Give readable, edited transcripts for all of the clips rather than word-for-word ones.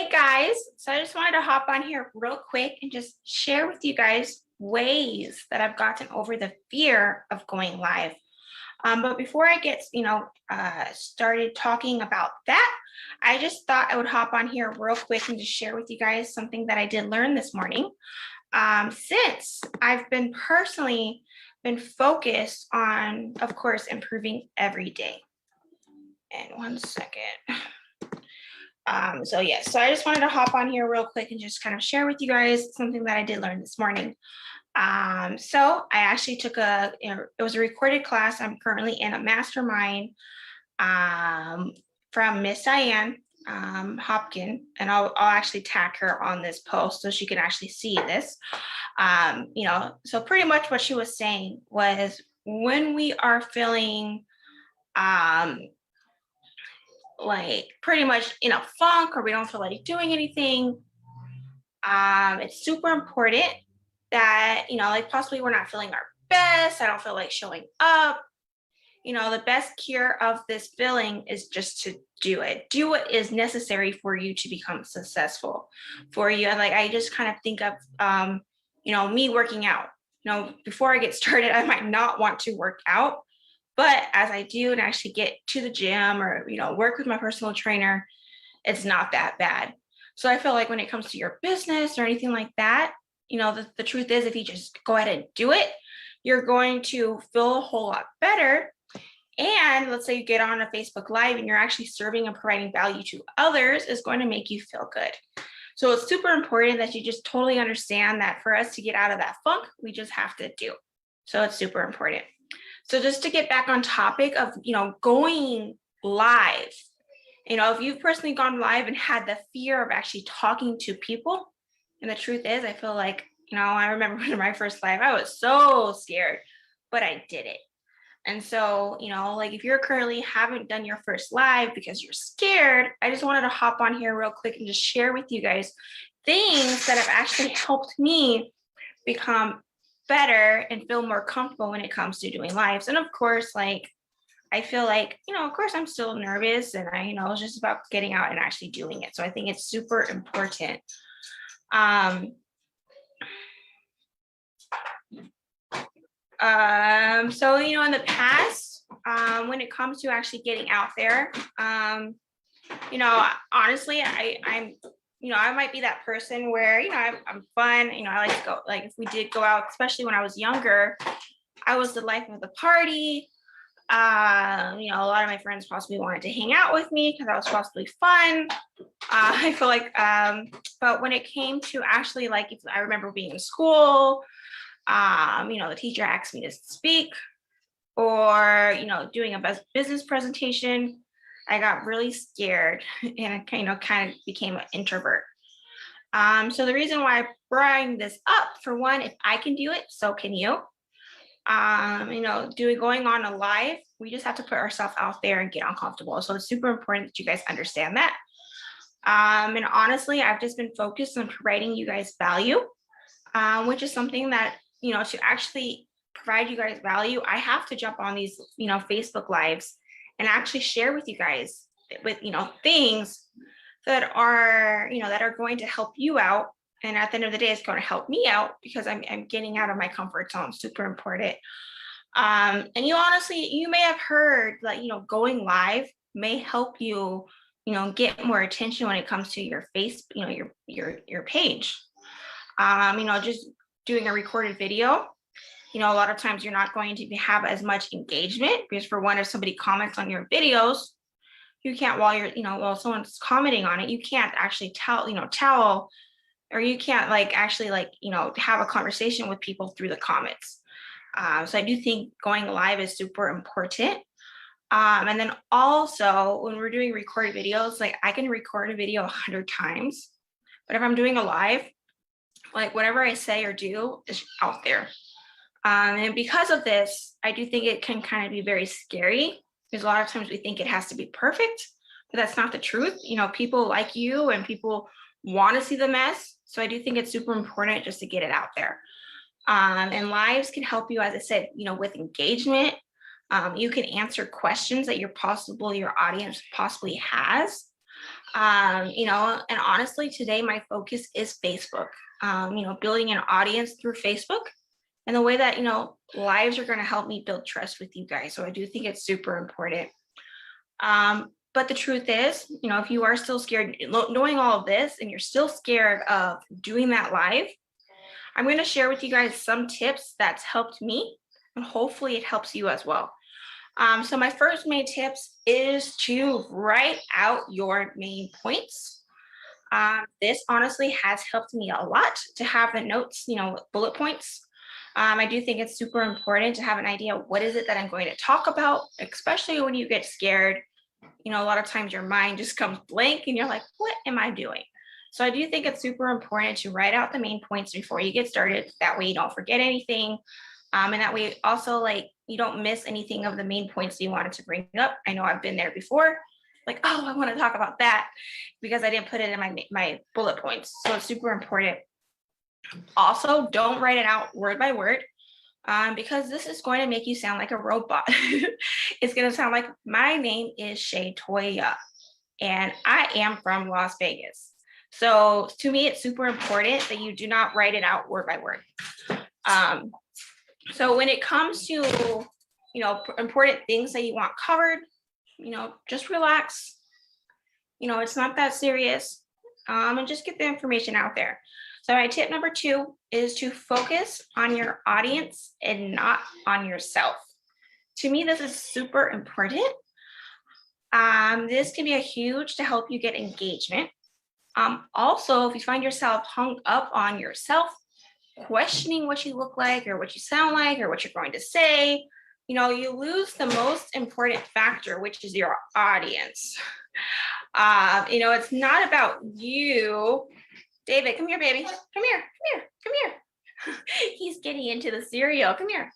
Hey guys, so I just wanted to hop on here real quick and just share with you guys ways that I've gotten over the fear of going live. But before I get, started talking about that, I just thought I would hop on here real quick and just share with you guys something that I did learn this morning. Since I've been personally been focused on, of course, improving every day. And one second. So I just wanted to hop on here real quick and just kind of share with you guys something that I did learn this morning. So I actually took it was a recorded class. I'm currently in a mastermind from Miss Diane Hopkin, and I'll actually tag her on this post so she can actually see this. So pretty much what she was saying was when we are feeling like pretty much in a funk or we don't feel like doing anything, it's super important that, like possibly we're not feeling our best. I don't feel like showing up. The best cure of this feeling is just to do it. Do what is necessary for you to become successful for you. And like, I just kind of think of, me working out. Before I get started, I might not want to work out. But as I do and actually get to the gym or, work with my personal trainer, it's not that bad. So I feel like when it comes to your business or anything like that, the truth is if you just go ahead and do it, you're going to feel a whole lot better. And let's say you get on a Facebook Live and you're actually serving and providing value to others is going to make you feel good. So it's super important that you just totally understand that for us to get out of that funk, we just have to do. So it's super important. So just to get back on topic of, going live, if you've personally gone live and had the fear of actually talking to people, and the truth is, I feel like, I remember in my first live, I was so scared, but I did it. And so, like if you're currently haven't done your first live because you're scared, I just wanted to hop on here real quick and just share with you guys things that have actually helped me become better and feel more comfortable when it comes to doing lives. And of course, like I feel like, of course I'm still nervous and it's just about getting out and actually doing it. So I think it's super important. So in the past, when it comes to actually getting out there, honestly, I might be that person where, I'm fun, I like to go, like if we did go out, especially when I was younger, I was the life of the party. A lot of my friends possibly wanted to hang out with me because I was possibly fun. I feel like, but when it came to actually like, if I remember being in school, the teacher asked me to speak or, doing a business presentation, I got really scared and I kind of became an introvert. So the reason why I bring this up, for one, if I can do it, so can you. Going on a live, we just have to put ourselves out there and get uncomfortable. So it's super important that you guys understand that. And honestly, I've just been focused on providing you guys value, which is something that, to actually provide you guys value, I have to jump on these, Facebook lives and actually share with you guys with, things that are, that are going to help you out. And at the end of the day, it's going to help me out because I'm getting out of my comfort zone. Super important. And you may have heard that, going live may help you, get more attention when it comes to your face, your page. Just doing a recorded video, a lot of times you're not going to have as much engagement because for one, if somebody comments on your videos, you can't while someone's commenting on it, you can't actually tell, or you can't have a conversation with people through the comments. So I do think going live is super important. And then also when we're doing recorded videos, like I can record a video 100 times, but if I'm doing a live, like whatever I say or do is out there. And because of this, I do think it can kind of be very scary because a lot of times we think it has to be perfect, but that's not the truth. People like you and people want to see the mess. So I do think it's super important just to get it out there. And lives can help you, as I said, with engagement. You can answer questions that your audience possibly has. And honestly, today my focus is Facebook, building an audience through Facebook. And the way that, lives are going to help me build trust with you guys. So I do think it's super important. But the truth is, if you are still scared, knowing all of this, and you're still scared of doing that live, I'm going to share with you guys some tips that's helped me, and hopefully it helps you as well. So my first main tips is to write out your main points. This honestly has helped me a lot to have the notes, bullet points. I do think it's super important to have an idea of what is it that I'm going to talk about, especially when you get scared. A lot of times your mind just comes blank and you're like, what am I doing? So I do think it's super important to write out the main points before you get started. That way you don't forget anything. And that way also you don't miss anything of the main points you wanted to bring up. I know I've been there before. Like, oh, I want to talk about that because I didn't put it in my bullet points. So it's super important. Also, don't write it out word by word because this is going to make you sound like a robot. It's going to sound like, my name is Shay Toya and I am from Las Vegas. So to me, it's super important that you do not write it out word by word. So when it comes to, important things that you want covered, just relax. It's not that serious. And just get the information out there. So my tip number 2 is to focus on your audience and not on yourself. To me, this is super important. This can be a huge to help you get engagement. Also, if you find yourself hung up on yourself, questioning what you look like or what you sound like or what you're going to say, you lose the most important factor, which is your audience. It's not about you. David, come here, baby. Come here. He's getting into the cereal. Come here.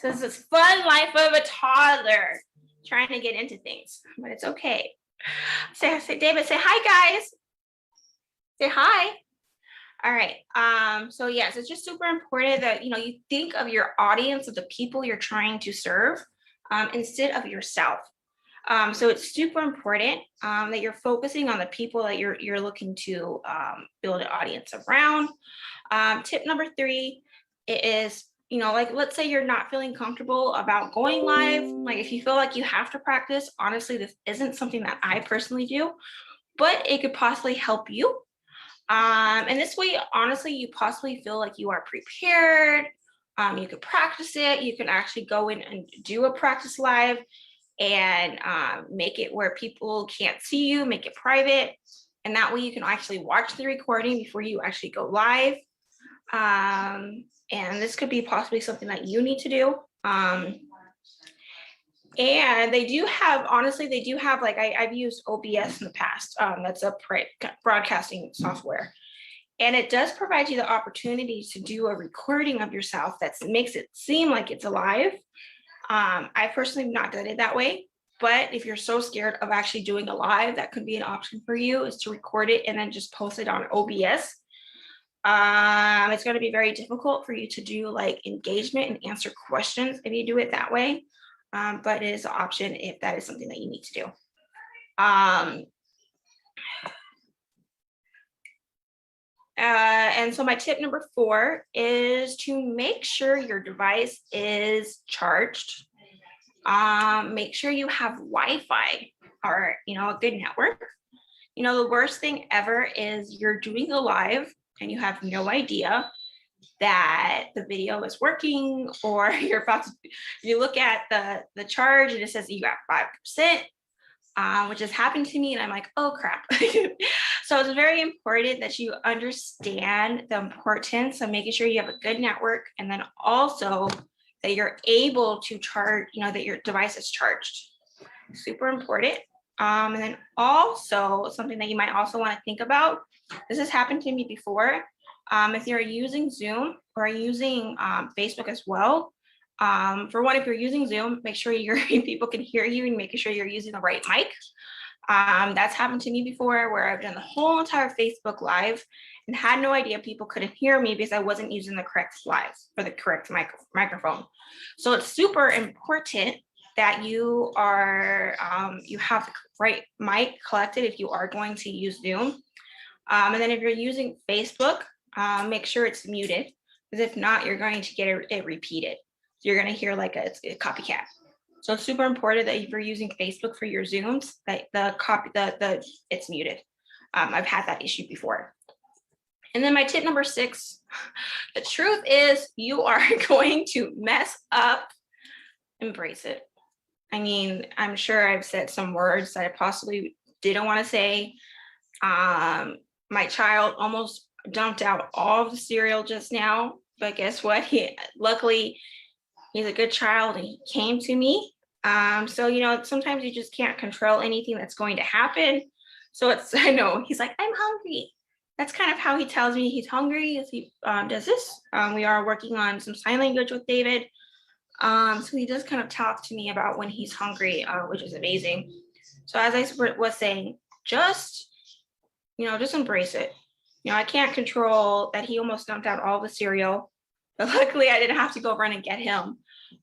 So this is fun life of a toddler trying to get into things, but it's okay. Say David, say hi, guys. Say hi. All right. So yes, it's just super important that you think of your audience, of the people you're trying to serve, instead of yourself. So it's super important that you're focusing on the people that you're looking to build an audience around. Tip number 3 is, let's say you're not feeling comfortable about going live. Like if you feel like you have to practice, honestly, this isn't something that I personally do, but it could possibly help you. And this way, honestly, you possibly feel like you are prepared. You could practice it. You can actually go in and do a practice live and make it where people can't see you, make it private. And that way you can actually watch the recording before you actually go live. And this could be possibly something that you need to do. And they do have, like I've used OBS in the past. That's a broadcasting software. And it does provide you the opportunity to do a recording of yourself that makes it seem like it's alive. I personally have not done it that way, but if you're so scared of actually doing a live, that could be an option for you, is to record it and then just post it on OBS. It's going to be very difficult for you to do like engagement and answer questions if you do it that way. But it is an option if that is something that you need to do. And so my tip number 4 is to make sure your device is charged. Make sure you have Wi-Fi or, a good network. The worst thing ever is you're doing a live and you have no idea that the video is working, or you look at the charge and it says you got 5%, which has happened to me and I'm like, oh crap. So it's very important that you understand the importance of making sure you have a good network, and then also that you're able to charge, that your device is charged. Super important. And then also something that you might also want to think about, this has happened to me before. If you're using Zoom or using Facebook as well, for one, if you're using Zoom, make sure your people can hear you and making sure you're using the right mic. That's happened to me before, where I've done the whole entire Facebook Live and had no idea people couldn't hear me because I wasn't using the correct slides for the correct microphone. So it's super important that you are, you have the right mic collected if you are going to use Zoom. And then if you're using Facebook, make sure it's muted, because if not, you're going to get it repeated. So you're going to hear like a copycat. So it's super important that if you're using Facebook for your Zooms, that it's muted. I've had that issue before. And then my tip number 6, the truth is you are going to mess up. Embrace it. I mean, I'm sure I've said some words that I possibly didn't want to say. My child almost dumped out all of the cereal just now, but guess what? Luckily, he's a good child and he came to me. So, you know, sometimes you just can't control anything that's going to happen. So I know he's like, I'm hungry. That's kind of how he tells me he's hungry as he does this. We are working on some sign language with David. So he does kind of talk to me about when he's hungry, which is amazing. So as I was saying, just embrace it. You know, I can't control that he almost dumped out all the cereal, but luckily I didn't have to go run and get him.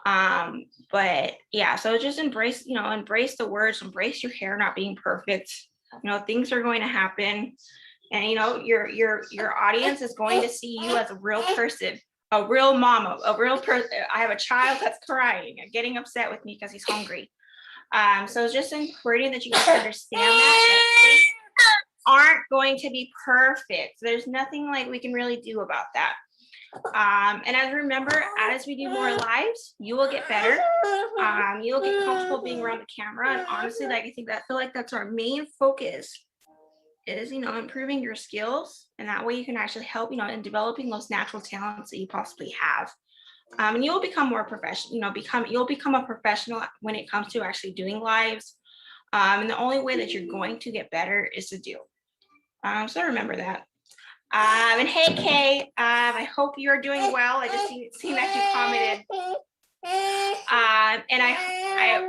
But yeah, so just embrace the words, embrace your hair not being perfect. You know, things are going to happen. And you know, your audience is going to see you as a real person, a real mama, a real person. I have a child that's crying and getting upset with me because he's hungry. So it's just important that you guys understand that things aren't going to be perfect. There's nothing like we can really do about that. And as we do more lives, you will get better. You'll get comfortable being around the camera. And honestly, like I feel like that's our main focus is, you know, improving your skills. And that way you can actually help, you know, in developing those natural talents that you possibly have. And you'll become more professional, you'll become a professional when it comes to actually doing lives. And the only way that you're going to get better is to do. So remember that. And hey, Kay, I hope you're doing well. I just seen that you commented. And I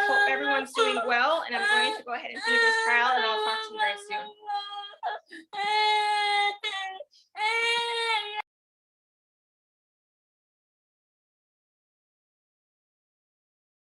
hope everyone's doing well. And I'm going to go ahead and finish this trial.